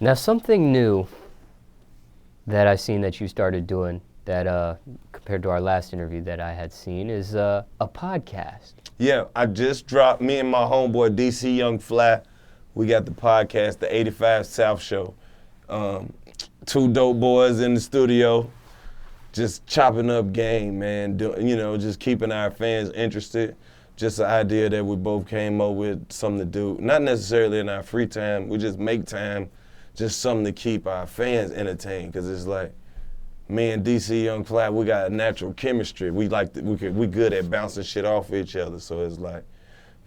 Now, something new that I've seen that you started doing that compared to our last interview that I had seen is a podcast. Yeah, I just dropped, me and my homeboy DC Young Fly, we got the podcast, the 85 South Show. Two dope boys in the studio, just chopping up game, man. Just keeping our fans interested. Just the idea that we both came up with something to do, not necessarily in our free time. We just make time, just something to keep our fans entertained. Cause it's like, me and DC Young Fly, we got a natural chemistry. We good at bouncing shit off each other. So it's like,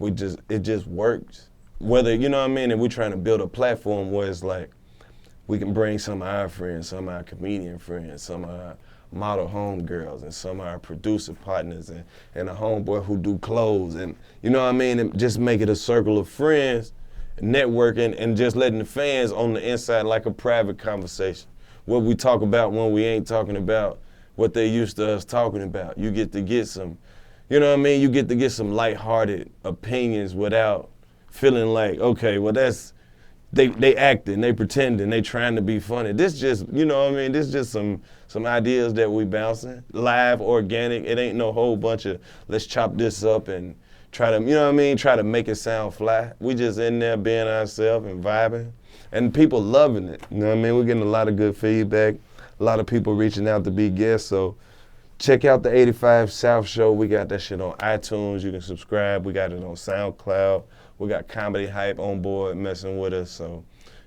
it just works. Whether, you know what I mean? And we're trying to build a platform where it's like, we can bring some of our friends, some of our comedian friends, some of our model homegirls, and some of our producer partners, and a homeboy who do clothes, and you know what I mean? And just make it a circle of friends, networking, and just letting the fans on the inside like a private conversation. What we talk about when we ain't talking about what they used to us talking about. You get to get some, you know what I mean? You get to get some lighthearted opinions without feeling like, okay, well they acting, they pretending, they trying to be funny. This just, you know what I mean? This just some ideas that we bouncing, live, organic. It ain't no whole bunch of let's chop this up and try to, you know what I mean? Try to make it sound fly. We just in there being ourselves and vibing. And people loving it, you know what I mean? We're getting a lot of good feedback, a lot of people reaching out to be guests, so check out the 85 South Show. We got that shit on iTunes, you can subscribe. We got it on SoundCloud. We got Comedy Hype on board messing with us, so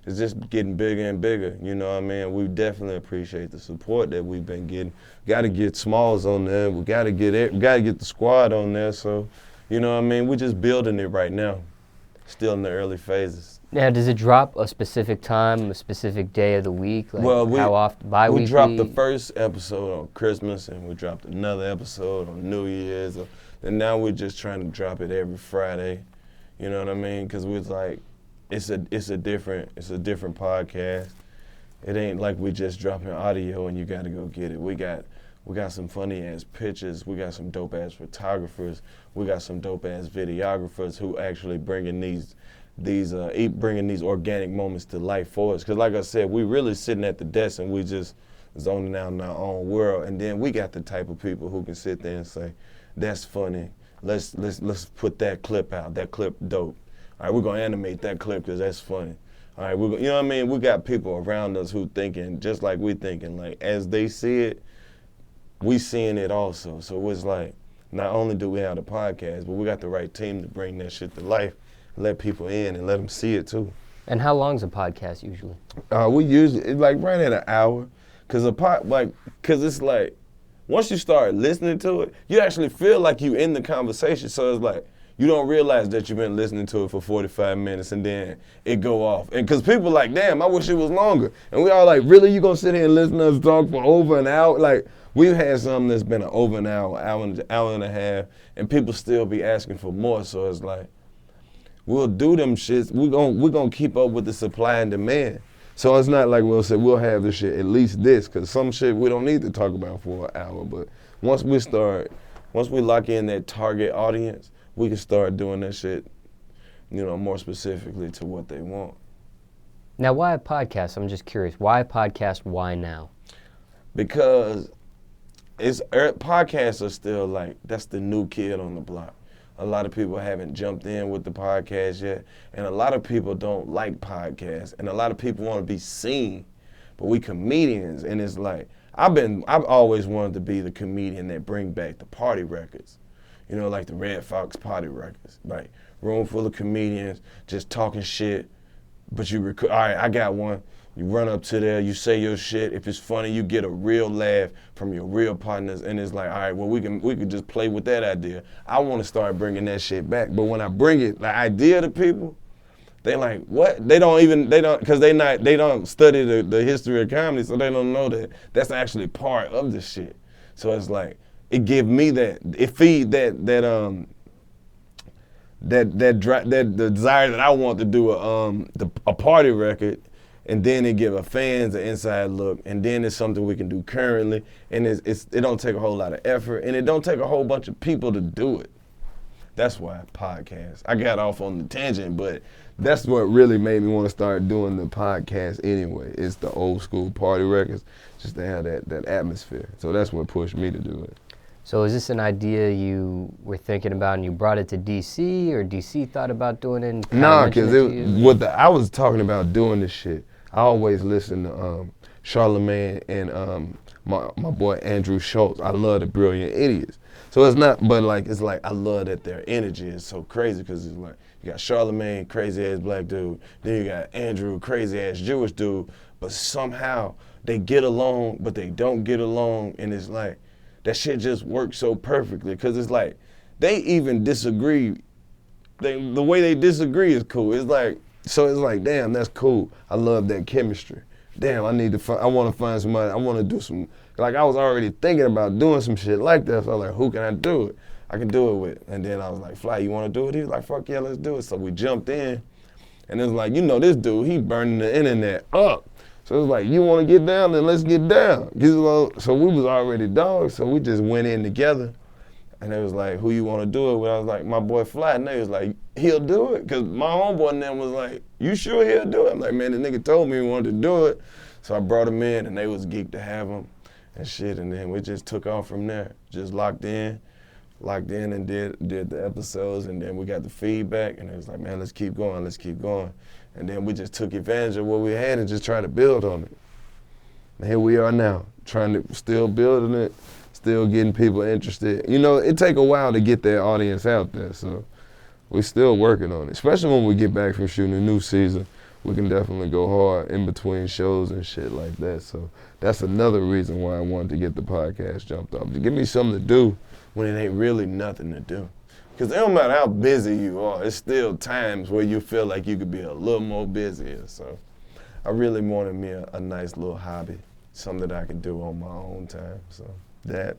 it's just getting bigger and bigger, you know what I mean? We definitely appreciate the support that we've been getting. Got to get Smallz on there, we got to get the squad on there, so, you know what I mean? We're just building it right now, still in the early phases. Now, does it drop a specific time, a specific day of the week? Like well, how often? Bi-weekly? We dropped the first episode on Christmas, and we dropped another episode on New Year's, and now we're just trying to drop it every Friday. You know what I mean? Because we're like, it's a different podcast. It ain't like we just dropping audio and you got to go get it. We got some funny ass pictures. We got some dope ass photographers. We got some dope ass videographers who actually bringing these organic moments to life for us. Because like I said, we really sitting at the desk and we just zoning out in our own world. And then we got the type of people who can sit there and say, that's funny. Let's put that clip out. That clip dope. All right, we're gonna animate that clip because that's funny. All right, you know what I mean? We got people around us who thinking just like we thinking. Like as they see it, we seeing it also. So it's like, not only do we have the podcast, but we got the right team to bring that shit to life. Let people in and let them see it too. And how long's a podcast usually? We usually, it's like right at an hour. Cause it's like, once you start listening to it, you actually feel like you in the conversation. So it's like, you don't realize that you've been listening to it for 45 minutes and then it go off. And cause people like, damn, I wish it was longer. And we all like, really, you gonna sit here and listen to us talk for over an hour? Like, we've had something that's been over an hour and a half, and people still be asking for more. So it's like, we'll do them shits. We're gonna keep up with the supply and demand. So it's not like we'll say we'll have this shit at least this, cause some shit we don't need to talk about for an hour. But once we lock in that target audience, we can start doing that shit, you know, more specifically to what they want. Now, why a podcast? I'm just curious. Why a podcast? Why now? Because podcasts are still like, that's the new kid on the block. A lot of people haven't jumped in with the podcast yet, and a lot of people don't like podcasts, and a lot of people want to be seen, but we comedians, and it's like, I've always wanted to be the comedian that bring back the party records, you know, like the Red Fox party records, like room full of comedians just talking shit, but you all right, I got one. You run up to there, you say your shit. If it's funny, you get a real laugh from your real partners, and it's like, all right, well, we can just play with that idea. I want to start bringing that shit back, but when I bring it, the idea to people, they like, what? They don't, because they don't study the history of comedy, so they don't know that that's actually part of the shit. So it's like, it give me that, it feed that desire that I want to do a party record. And then it give a fans an inside look, and then it's something we can do currently, and it don't take a whole lot of effort, and it don't take a whole bunch of people to do it. That's why podcast. I got off on the tangent, but that's what really made me want to start doing the podcast anyway. It's the old school party records, just to have that atmosphere. So that's what pushed me to do it. So is this an idea you were thinking about and you brought it to DC, or DC thought about doing it? And Nah, because I was talking about doing this shit. I always listen to Charlamagne and my boy Andrew Schultz. I love the Brilliant Idiots. So it's not, but like it's like I love that their energy is so crazy, because it's like you got Charlamagne, crazy ass black dude, then you got Andrew, crazy ass Jewish dude, but somehow they get along, but they don't get along, and it's like that shit just works so perfectly, because it's like they even disagree. The way they disagree is cool. It's like, so it's like, damn, that's cool. I love that chemistry. Damn, I want to find somebody, I want to do some, like I was already thinking about doing some shit like that, so I was like, who can I do it? I can do it with. And then I was like, Fly, you want to do it? He was like, fuck yeah, let's do it. So we jumped in, and it was like, you know this dude, he burning the internet up. So it was like, you want to get down, then let's get down. So we was already dogs, so we just went in together. And it was like, who you want to do it with? I was like, my boy Fly, and they was like, he'll do it. Because my homeboy and them was like, you sure he'll do it? I'm like, man, the nigga told me he wanted to do it. So I brought him in, and they was geeked to have him and shit. And then we just took off from there. Just locked in and did the episodes. And then we got the feedback, and it was like, man, let's keep going. And then we just took advantage of what we had and just tried to build on it. And here we are now, trying to still building it. Still getting people interested. You know, it take a while to get that audience out there, so we're still working on it. Especially when we get back from shooting a new season, we can definitely go hard in between shows and shit like that. So that's another reason why I wanted to get the podcast jumped off. To give me something to do when it ain't really nothing to do. Because it don't matter how busy you are, it's still times where you feel like you could be a little more busier. So I really wanted me a nice little hobby, something that I could do on my own time. So that